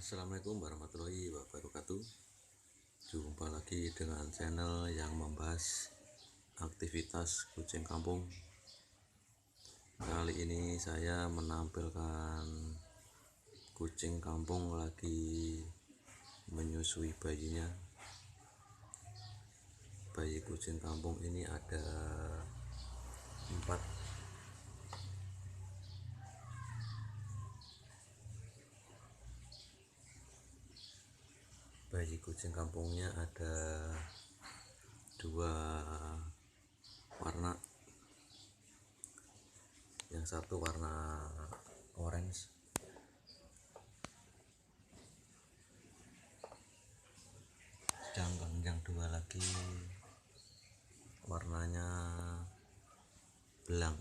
Assalamualaikum warahmatullahi wabarakatuh. Jumpa lagi dengan channel yang membahas aktivitas kucing kampung. Kali ini saya menampilkan kucing kampung lagi menyusui bayinya. Bayi kucing kampung ini ada 4. Bayi kucing kampungnya ada 2 warna. Yang satu warna orange, sedangkan yang 2 lagi warnanya belang.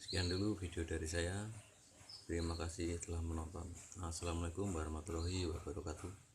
Sekian dulu video dari saya. Terima kasih telah menonton. Assalamualaikum warahmatullahi wabarakatuh.